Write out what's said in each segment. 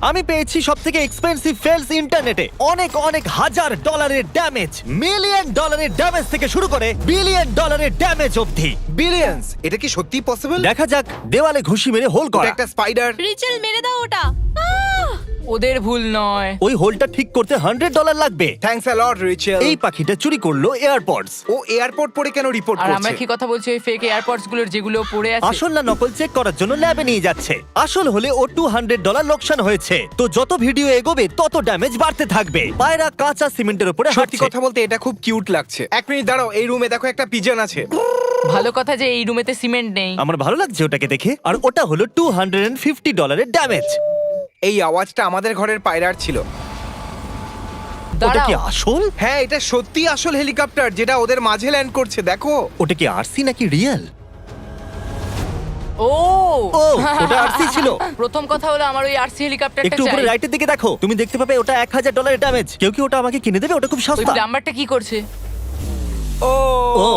আমি পেয়েছি সবথেকে এক্সপেন্সিভ ফেলস ইন্টারনেটে অনেক অনেক হাজার ডলারের ড্যামেজ, মিলিয়ন ডলারের ড্যামেজ থেকে শুরু করে বিলিয়ন ডলারের ড্যামেজ অবধি। বিলিয়ন্স, এটা কি সত্যি পসিবল? দেখা যাক দেওয়ালে ঘুষি মেরে হোল করা। একটা স্পাইডার। রিচেল মেরে দাও ওটা। ওদের ভুল নয়। ওই হোলটা ঠিক করতে $100 লাগবে। Thanks a lot Rietschel. এই পাখিটা চুরি করলো এয়ারপডস। ও এয়ারপোর্ট পরে কেন রিপোর্ট আর করছে? আমরা কি কথা বলছি ওই ফেক এয়ারপডস গুলোর যেগুলো পড়ে আছে? আসল না নকল চেক করার জন্য ল্যাবে নিয়ে যাচ্ছে। আসল হলে ও $200 লোকসান হয়েছে। তো যত ভিডিও এগোবে তত ড্যামেজ বাড়তে থাকবে। পায়রা কাঁচা সিমেন্টের উপরে সত্যি হাঁটছে। কথা বলতে এটা খুব কিউট লাগছে। এক মিনিট দাঁড়াও, এই রুমে দেখো একটা পিজন আছে। ভালো কথা যে এই রুমেতে সিমেন্ট নেই। আমার ভালো লাগছে ওটাকে দেখে। আর ওটা হলো $250 ড্যামেজ। এই আওয়াজটা আমাদের ঘরের পায়রার ছিল। ওটা কি দাঁড়াও, আসল? হ্যাঁ, এটা সত্যি আসল হেলিকপ্টার যেটা ওদের মাঝে ল্যান্ড করছে, দেখো। ওটা কি আরসি নাকি রিয়েল? ও ও ওটা আরসি ছিল। প্রথম কথা হলো আমার ওই আরসি হেলিকপ্টারটা একটু উপরে চাই। রাইটের দিকে দেখো, তুমি দেখতে পাবে ওটা $1000 ড্যামেজ। কেউ কি ওটা আমাকে কিনে দেবে? ওটা খুব ওই সস্তা। প্লাম্বারটা কি করছে? ও ও।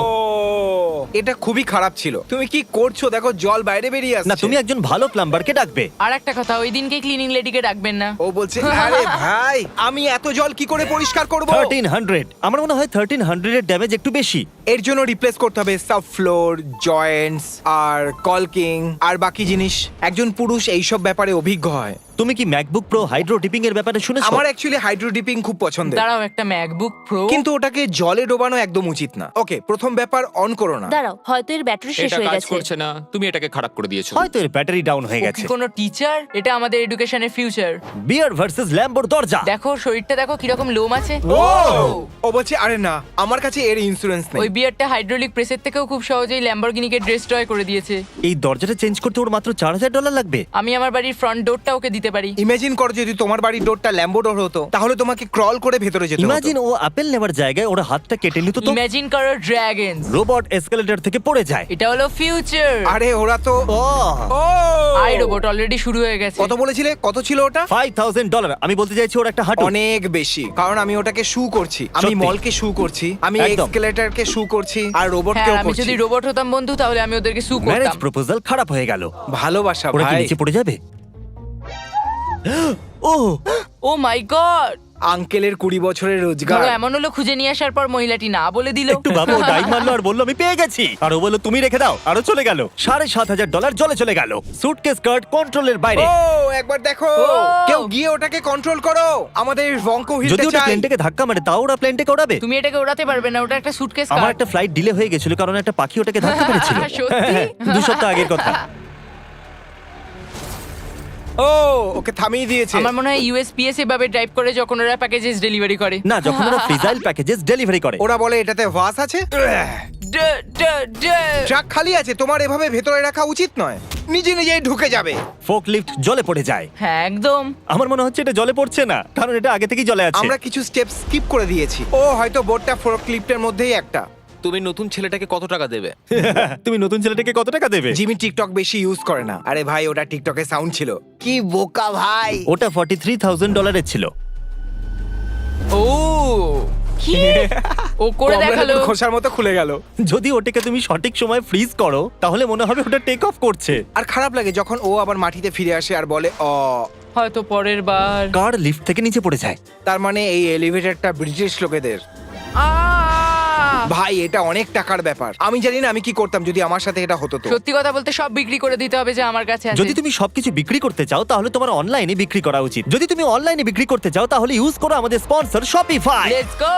এটা খুবই খারাপ ছিল। তুমি কি করছো? দেখো জল বাইরে বেরিয়ে আসছে। না, তুমি একজন ভালো প্লাম্বারকে ডাকবে। আর একটা কথা, ওই দিনকে ক্লিনিং লেডিকে ডাকবেন না। ও বলছে আরে ভাই, আমি এত জল কি করে পরিষ্কার করব? 1300। আমার মনে হয় 1300 এর ড্যামেজ একটু বেশি। এর জন্য রিপ্লেস করতে হবে সাব ফ্লোর, জয়েন্টস আর কলকিং আর বাকি জিনিস। একজন পুরুষ এইসব ব্যাপারে অভিজ্ঞ হয়। তুমি কি ম্যাকবুক প্রো হাইড্রো ডিপিং এর ব্যাপারে শুনেছো? আমার অ্যাকচুয়ালি হাইড্রো ডিপিং খুব পছন্দের, দাঁড়াও, একটা ম্যাকবুক প্রো? কিন্তু ওটাকে জলে ডোবানো একদম উচিত না। ওকে, প্রথম ব্যাপার অন করো না। দাঁড়াও, হয়তো এর ব্যাটারি শেষ এটা হয়ে কাজ গেছে। করছে না, তুমি এটাকে খারাপ করে দিয়েছো। হয়তো এর ব্যাটারি ডাউন হয়ে ও কি গেছে। কোনো টিচার? এটা আমাদের এডুকেশনের ফিউচার। বিয়ার ভার্সেস ল্যাম্বোর দরজা। দেখো শরীরটা দেখো কিরকম লোম আছে। ও বলছে আরে না, আমার কাছে এর ইন্স্যুরেন্স নেই। ওই বিয়ারটা হাইড্রোলিক প্রেসের থেকেও খুব সহজেই ল্যাম্বরগিনিকে ডিস্ট্রয় করে দিয়েছে। এই দরজাটা চেঞ্জ করতে ওর মাত্র $4000 লাগবে। আমি আমার বাড়ির ফ্রন্ট ডোরটা ওকে দিতে পারি। ইমাজিন করো যদি তোমার বাড়ির ডোরটা ল্যাম্বো ডোর হতো, তাহলে তোমাকে ক্রল করে ভেতরে যেতে হতো। ইমাজিন ও আপেল নেবার জায়গায় ওর হাতটা কেটে নিত তো। ইমাজিন করো ড্রাগনস। রোবট এসকেলেটর থেকে পড়ে যায়। এটা হলো ফিউচার। আরে ওরা তো ও ও আই রোবট অলরেডি শুরু হয়ে গেছে। কত বলেছিলে? কত ছিল ওটা? $5000। আমি বলতে চাইছি ওর একটা হাঁটু। অনেক বেশি, কারণ আমি ওটাকে শু করছি, আমি সত্যি? মলকে শু করছি, আমি একদম। এক্সকেলেটরকে শু করছি আর হ্যাঁ, রোবটকেও আমি করছি। যদি রোবট হতাম বন্ধু তাহলে আমি ওদেরকে সু ম্যারেজ করতাম। প্রপোজাল খারাপ হয়ে গেল। ভালোবাসা ওরা কি ভাই। নিচে পড়ে যাবে? ও ও মাই গড! আঙ্কেলের 20 বছরের রোজগার। ধরো এমন হলো খুঁজে নিয়ে আসার পর মহিলাটি না বলে দিল। একটু ভাবো, ডাই মারলো আর বললো আমি পেয়ে গেছি, আর ও বললো তুমি রেখে দাও, আরো চলে গেল। $7500 জলে চলে গেল। সুটকেস কার্ড কন্ট্রোলের বাইরে। ও একবার দেখো, ও! কেউ গিয়ে ওটাকে কন্ট্রোল করো। আমাদের ভঙ্কো যদি হিলতে ওটা চাই। প্লেনটাকে ধাক্কা মারে তাও ওরা প্লেনটাকে ওড়াবে। তুমি এটাকে ওড়াতে পারবে না, ওটা একটা সুটকেস আমার কার। একটা ফ্লাইট ডিলে হয়ে গেছিল কারণ একটা পাখি ওটাকে ধাক্কা মেরেছিল। সত্যি? 2 সপ্তাহ আগের কথা। ও ওকে থামিয়ে দিয়েছে। আমার মনে হয় ইউএসপিএস এভাবে ড্রাইভ করে যখন ওরা প্যাকেজেস ডেলিভারি করে। না, যখন ওরা ফ্রিজাইল প্যাকেজেস ডেলিভারি করে। ওরা বলে এটাতে ভাস আছে। ট্রাক খালি আছে, তোমার এভাবে ভেতরে রাখা উচিত নয়, নিজে নিজেই ঢুকে যাবে। ফোকলিফট জলে পড়ে যায়। হ্যাঁ একদম। আমার মনে হচ্ছে এটা জলে পড়ছে না, কারণ এটা আগে থেকেই জলে আছে। আমরা কিছু স্টেপ স্কিপ করে দিয়েছি। ও হয়তো বোর্ডটা ফোরক্লিফটের মধ্যেই একটা। তুমি নতুন ছেলেটাকে কত টাকা দেবে? তুমি নতুন ছেলেটাকে কত টাকা দেবে? জিমি টিকটক বেশি ইউজ করে না। আরে ভাই, ওটা টিকটকে সাউন্ড ছিল। কি বোকা ভাই। ওটা $43,000 ছিল। ও কি ও করে দেখালো। খোসার মতো খুলে গেল। যদি ওটাকে তুমি সঠিক সময় ফ্রিজ করো তাহলে মনে হবে ওটা টেক অফ করছে। আর খারাপ লাগে যখন ও আবার মাটিতে ফিরে আসে আর বলে হয়তো পরের বার। কার লিফট থেকে নিচে পড়ে যায়। তার মানে এই এলিভেটরটা ব্রিটিশ লোকেদের। ভাই এটা অনেক টাকার ব্যাপার। আমি জানি না আমি কি করতাম যদি আমার সাথে এটা হতো। তো সত্যি কথা বলতে সব বিক্রি করে দিতে হবে যে আমার কাছে আছে। যদি তুমি সবকিছু বিক্রি করতে চাও তাহলে তোমার অনলাইনে বিক্রি করা উচিত। যদি তুমি অনলাইনে বিক্রি করতে চাও তাহলে ইউজ করো আমাদের sponsor Shopify. Let's go.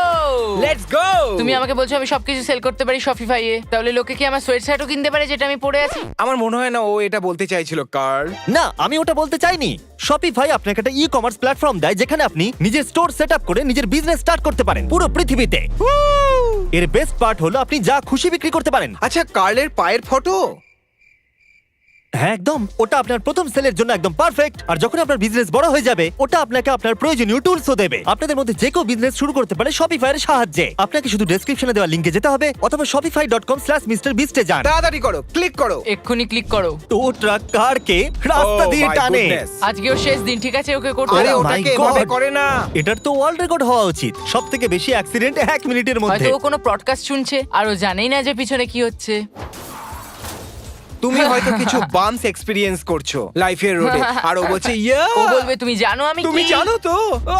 Let's go. তুমি আমাকে বলছো আমি সবকিছু সেল করতে পারি শপিফাই এ, তাহলে লোকে কি আমার সোয়েট শার্টও কিনতে পারে যেটা আমি পরে আছি? আমার মনে হয় না ও এটা বলতে চাইছিল কার্ল। না, আমি ওটা বলতে চাইনি। শপিফাই আপনাকে একটা ই কমার্স প্ল্যাটফর্ম দেয় যেখানে আপনি নিজের স্টোর সেটআপ করে নিজের বিজনেস স্টার্ট করতে পারেন পুরো পৃথিবীতে। এর বেস্ট পার্ট হলো আপনি যা খুশি বিক্রি করতে পারেন। আচ্ছা, কার্লের পায়ের ফটো? হ্যাঁ একদম, ওটা আপনার প্রথম সেলের জন্য একদম পারফেক্ট। আর যখন আপনার বিজনেস বড় হয়ে যাবে ওটা আপনাকে আপনার প্রয়োজনীয় টুলসও দেবে। আপনাদের মধ্যে যে কেউ বিজনেস শুরু করতে পারে শপিফাই এর সাহায্যে। আপনাকে শুধু ডেসক্রিপশনে দেওয়া লিংকে যেতে হবে অথবা shopify.com/mrbeast এ যান। তাড়াতাড়ি করো, ক্লিক করো। এক্ষুনি ক্লিক করো। তো ট্রাক কারকে রাস্তা Oh দিয়ে my টানে। goodness! আজকেও শেষ দিন, ঠিক আছে ওকে করতে আরে দাও। Oh my ওটাকে এভাবে God! করে না। এটার তো ওয়ার্ল্ড রেকর্ড হওয়া উচিত। সবথেকে বেশি অ্যাক্সিডেন্ট 1 মিনিটের মধ্যে। হয়তো ও কোনো পডকাস্ট শুনছে আর ও জানেই না যে পিছনে কি হচ্ছে। তুমি হয়তো কিছু বাম্পস এক্সপেরিয়েন্স করছো লাইফের রোডে আর ও বলছে ইয়া ও বলবে তুমি জানো আমি তুমি কি?" জানো তো ও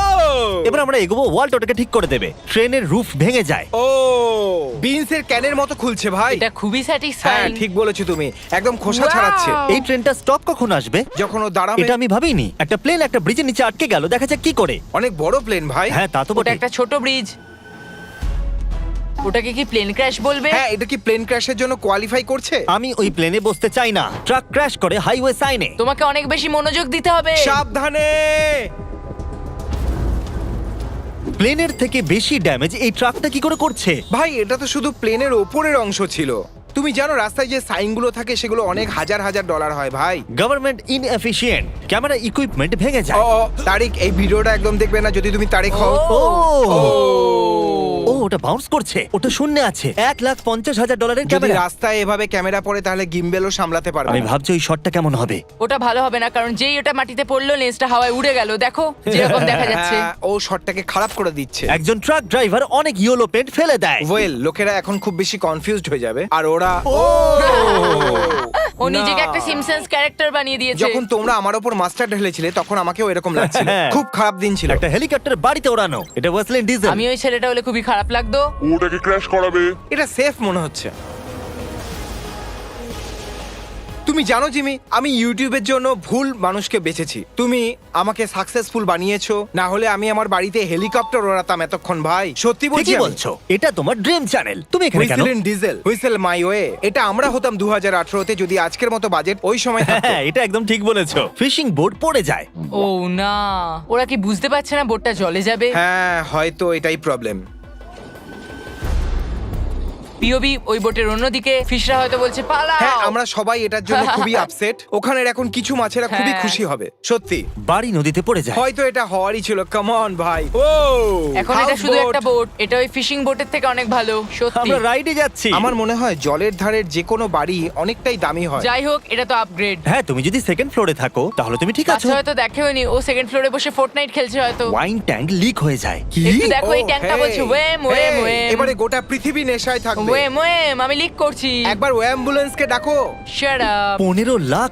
এবার আমরা এগোবো, ওয়াল্ট ওটাকে ঠিক করে দেবে। ট্রেনের রুফ ভেঙে যায়। ও বিনসের ক্যানের মতো খুলছে ভাই। এটা খুবই হ্যাঁ স্যাটিসফাইং। ঠিক বলেছো তুমি, একদম খোসা Wow! ছাড়াচ্ছে। এই ট্রেনটা স্টপ কখন আসবে? যখন ও দাঁড়াবে। এটা আমি ভাবিনি। একটা প্লেন একটা ব্রিজের নিচে আটকে গেল, দেখা যাক কি করে। অনেক বড় প্লেন ভাই। হ্যাঁ তা তো ওটা বটে। একটা ছোট ব্রিজ। ওটাকে কি প্লেন ক্র্যাশ বলবে? হ্যাঁ এটা কি প্লেন ক্র্যাশের জন্য কোয়ালিফাই করছে? আমি ওই প্লেনে বসতে চাই না। ট্রাক ক্র্যাশ করে হাইওয়ে সাইনে। তোমাকে অনেক বেশি মনোযোগ দিতে হবে। সাবধানে। প্লেনের থেকে বেশি ড্যামেজ এই ট্রাকটা কি করে করছে? ভাই এটা তো শুধু প্লেনের ওপরের অংশ ছিল। তুমি জানো রাস্তায় যে সাইনগুলো থাকে সেগুলো অনেক হাজার হাজার ডলার হয় ভাই। Government inefficient. ক্যামেরা ইকুইপমেন্ট ভেঙে যায়। ও তারিক এই ভিডিওটা একদম দেখবে না যদি তুমি তারিক হও। ও ও ও ওটা বাউন্স করছে। ওটা শূন্যে আছে। $1,50,000 যদি ক্যামেরা। রাস্তায় এভাবে ক্যামেরা পড়ে তাহলে গিম্বেলও সামলাতে পারবে আমি না। ভাবছি ওই শটটা কেমন হবে। ওটা ভালো হবে না কারণ যেই ওটা মাটিতে পড়লো লেন্সটা হাওয়ায় উড়ে গেল। দেখো যেরকম দেখা যাচ্ছে। হ্যাঁ, ও শটটাকে খারাপ করে দিচ্ছে। একজন ট্রাক ড্রাইভার অনেক ইয়েলো পেন্ট ফেলে দেয়। ওয়েল লোকেরা এখন খুব বেশি কনফিউজড হয়ে যাবে আর ওরা ও না। নিজেকে একটা সিমসন্স ক্যারেক্টার বানিয়ে দিয়েছে। যখন তোমরা আমার উপর মাস্টার ঢেলেছিলে তখন আমাকেও এরকম লাগছিল। হ্যাঁ। খুব খারাপ দিন ছিল। একটা হেলিকপ্টার বাড়িতে ওড়ানো। এটা ওয়েসলিন ডিজেল। আমি ওই ছেলেটা হলে খুবই খারাপ লাগতো। ওটাকে ক্র্যাশ করাবে। এটা সেফ মনে হচ্ছে। তুমি জানো জিমি, আমি ইউটিউবের জন্য ভুল মানুষকে বেছেছি। তুমি আমাকে সাকসেসফুল বানিয়েছো, না হলে আমি আমার বাড়িতে হেলিকপ্টার ওড়াতাম এতক্ষণ ভাই। সত্যি বলছি ঠিকই বলছো। এটা তোমার ড্রিম চ্যানেল। তুমি এখানে কেন? Whistle diesel, whistle my way. এটা আমরা হতাম 2018-তে যদি আজকের মতো বাজেট ওই সময় থাকতো। হ্যাঁ এটা একদম ঠিক বলেছো। ফিশিং বোট পড়ে যায়। ও না, ওরা কি বুঝতে পারছে না বোটটা জলে যাবে? হ্যাঁ হয়তো এটাই প্রবলেম। পিওবি ওই বোটের অন্যদিকে ফিশরা হয়তো বলছে পালাও। হ্যাঁ আমরা সবাই এটার জন্য খুবই আপসেট। ওখানের এখন কিছু মাছেরা খুবই হ্যাঁ। খুশি হবে সত্যি। বাড়ি নদীতে পড়ে যায়। হয়তো এটা হওয়ারই ছিল। কাম অন ভাই। ও এখন এটা শুধু একটা বোট, এটা ওই ফিশিং বোটের থেকে অনেক ভালো সত্যি। আমরা রাইডে যাচ্ছি। আমার মনে হয় জলের ধারের যে কোনো বাড়ি অনেকটাই দামি হয়। যাই হোক এটা তো আপগ্রেড। হ্যাঁ তুমি যদি সেকেন্ড ফ্লোরে থাকো তাহলে তুমি ঠিক আছো। আচ্ছা হয়তো দেখেওনি, ও সেকেন্ড ফ্লোরে বসে ফোর্টনাইট খেলছে হয়তো। ওয়াইন ট্যাঙ্ক লিক হয়ে যায়। কি? একটু দেখো এই ও, ট্যাঙ্কটা hey, বলছে ওয়েম ওয়েম hey, ওয়েম। এবারে গোটা পৃথিবী নেশায় থাকবে। ওয়েম ওয়েম আমি লিক করছি। একবার ওই অ্যাম্বুলেন্সকে ডাকো। Shut up. $15 লাখ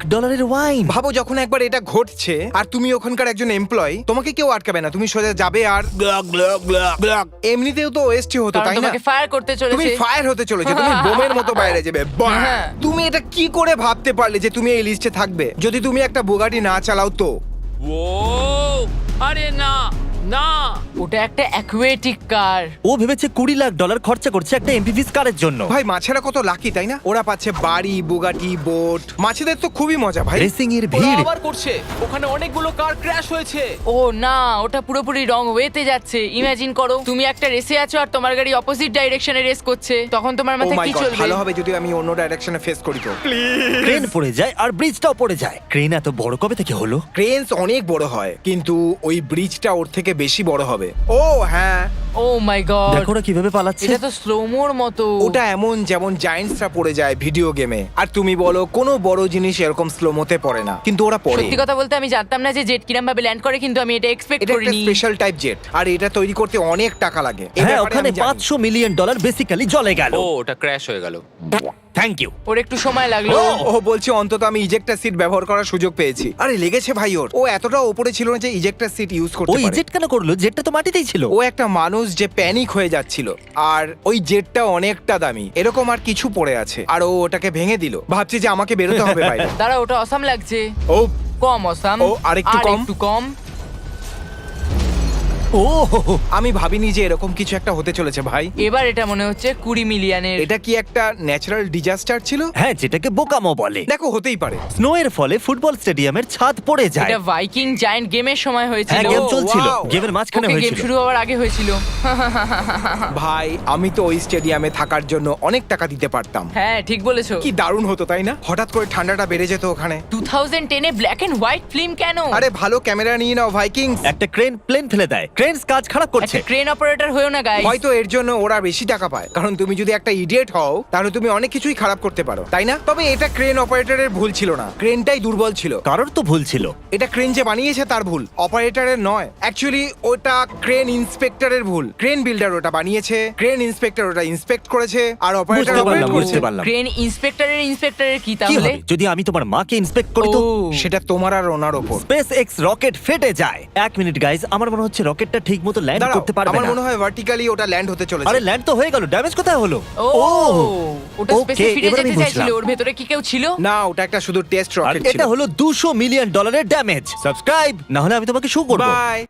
ওয়াইন। ভাবো যখন একবার এটা ঘটছে আর তুমি ওখানকার একজন এমপ্লয়ি, তোমাকে কেউ আটকাবে না, তুমি সোজা যাবে আর ব্লক ব্লক ব্লক ব্লক। এমনিতেও তো ওয়েস্টই হতো কারণ তাই না? তোমাকে ফায়ার করতে তুমি চলেছে। ফায়ার হতে চলেছো, তুমি বোমের মতো বাইরে যাবে। বাহ! হ্যাঁ। তুমি এটা কি করে ভাবতে পারলে যে তুমি এই লিস্টে থাকবে? যদি তুমি একটা বুগাটি না চালাও তো। ও আরে না না ওটা একটা অ্যাকুয়েটিক কার। ও ভেবেছে $20 লাখ খরচা করছে একটা এমপিভি কারের জন্য। ভাই মাছেরা কত লাকি তাই না? ওরা পাচ্ছে বাড়ি, বুগাটি, বোট। মাছেদের তো খুবই মজা ভাই। রেসিং এর ওরা ভিড়। আবার করছে। ওখানে অনেকগুলো কার ক্র্যাশ হয়েছে। ও না, ওটা পুরোপুরি রং ওয়েতে যাচ্ছে। ইমাজিন করো তুমি একটা রেসে আছো আর তোমার গাড়ি অপোজিট ডাইরেকশনে রেস করছে, তখন তোমার ও মাথায় মাই কি গড, চলবে? ভালো হবে যদি আমি অন্য ডাইরেকশনে ফেস করি তো। ক্রেন পড়ে যায় আর ব্রিজটাও পড়ে যায়। ক্রেন এত বড় কবে থেকে হলো? ক্রেনস অনেক বড় হয় কিন্তু ওই ব্রিজটা ওর থেকে বেশি বড় হবে। ও হ্যাঁ, ও মাই গড, দেখো ওরা কিভাবে পালাচ্ছে। এটা তো স্লোমোর মতো। ওটা এমন যেমন জায়ান্টসরা পড়ে যায় ভিডিও গেমে। আর তুমি বলো কোনো বড় জিনিস এরকম স্লোমোতে পড়ে না, কিন্তু ওরা পড়ে। সত্যি কথা বলতে আমি জানতাম না যে জেট কিরম ভাবে ল্যান্ড করে, কিন্তু আমি এটা এক্সপেক্ট এটা একটা করিনি। স্পেশাল টাইপ জেট আর এটা তৈরি করতে অনেক টাকা লাগে। এই হ্যাঁ ব্যাপারে ওখানে আমি জানি। $500 মিলিয়ন বেসিক্যালি জলে গেল। ও ওটা ক্র্যাশ হয়ে গেল। Thank you. ওর একটু সময় লাগলো। ও বলছে অন্তত আমি ইজেক্টর সিট ব্যবহার করার সুযোগ পেয়েছি। আরে লেগেছে ভাই ওর। ও এতটা উপরে ছিল না যে ইজেক্টর সিট ইউজ করতে ওই পারে। জেট কেন করলো? জেটটা তো মাটিতেই ছিল। ও একটা মানুষ যে প্যানিক হয়ে যাচ্ছিল আর ওই জেটটা অনেকটা দামি, এরকম আর কিছু পড়ে আছে আর ও ওটাকে ভেঙে দিল। ভাবছি যে আমাকে বেরোতে হবে বাইরে। দাঁড়া, ওটা অসাম লাগছে। ও কম অসাম। ও, আরেকটু কম? একটু কম। ও হো হো। আমি ভাবিনি যে এরকম কিছু একটা হতে চলেছে ভাই। এবার এটা মনে হচ্ছে 20 মিলিয়নের। এটা কি একটা ন্যাচারাল ডিজাস্টার ছিল? হ্যাঁ যেটাকে বোকামো বলে। দেখো হতেই পারে। স্নো এর ফলে ফুটবল স্টেডিয়ামের ছাদ পড়ে যায়। এটা ভাইকিং জায়ান্ট গেমের সময় হ্যাঁ হয়েছিল। গেম ও, চলছিল। wow! গেমের মাঝখানে ওকে, গেম হয়েছিল। শুরু হওয়ার আগে হয়েছিল। ভাই আমি তো ওই স্টেডিয়ামে থাকার জন্য অনেক টাকা দিতে পারতাম। হ্যাঁ ঠিক বলেছো। কি দারুণ হতো তাই না? হঠাৎ করে ঠান্ডাটা বেড়ে যেত ওখানে। 2010 এ ব্ল্যাক এন্ড হোয়াইট ফিল্ম কেন? আরে ভালো ক্যামেরা নিয়ে নাও ভাইকিংস। একটা ক্রেন প্লেন ফেলে দেয়। ক্রেনস কাজ খারাপ করছে একটা ক্রেন অপারেটর হয়েও না গাইস। হয়তো এর জন্য ওরা বেশি টাকা পায়, কারণ তুমি যদি একটা ইডিয়েট হও তাহলে তুমি অনেক কিছুই খারাপ করতে পারো, তাই না? তবে এটা ক্রেন অপারেটরের ভুল ছিল না, ক্রেনটাই দুর্বল ছিল। কারোর তো ভুল ছিল। এটা ক্রেন যে বানিয়েছে তার ভুল, অপারেটরের নয়। অ্যাকচুয়ালি ওটা ক্রেন ইন্সপেক্টরের ভুল। ক্রেন বিল্ডার ওটা বানিয়েছে, ক্রেন ইন্সপেক্টর ওটা ইন্সপেক্ট করেছে, আর অপারেটর বুঝতে অপারেট পারলাম, করছে। বুঝতে পারলাম। ক্রেন ইন্সপেক্টরের কি কি তাহলে? হবে যদি আমি তোমার মাকে ইন্সপেক্ট করি তো? ও, সেটা তোমার আর ওনার ওপর। স্পেস এক্স রকেট ফেটে যায়। 1 মিনিট গাইজ, আমার মনে হচ্ছে রকেটটা ঠিক মতো ল্যান্ড দাঁড়াও, করতে পারবে আমার না। মনে হয় ভার্টিক্যালি ওটা ল্যান্ড হতে চলেছে। আরে ল্যান্ড তো হয়ে গেল, ড্যামেজ কোথায় হলো? ও, ওটা Okay, স্পেসে ফিরে এবার আমি যেতে চাইছিল। বুঝলাম। ওর ভেতরে কি কেউ ছিল? না, ওটা একটা শুধু টেস্ট আর রকেট ছিল। এটা হলো $200 মিলিয়ন ড্যামেজ। সাবস্ক্রাইব না হলে আমি তোমাকে শো করব। বাই।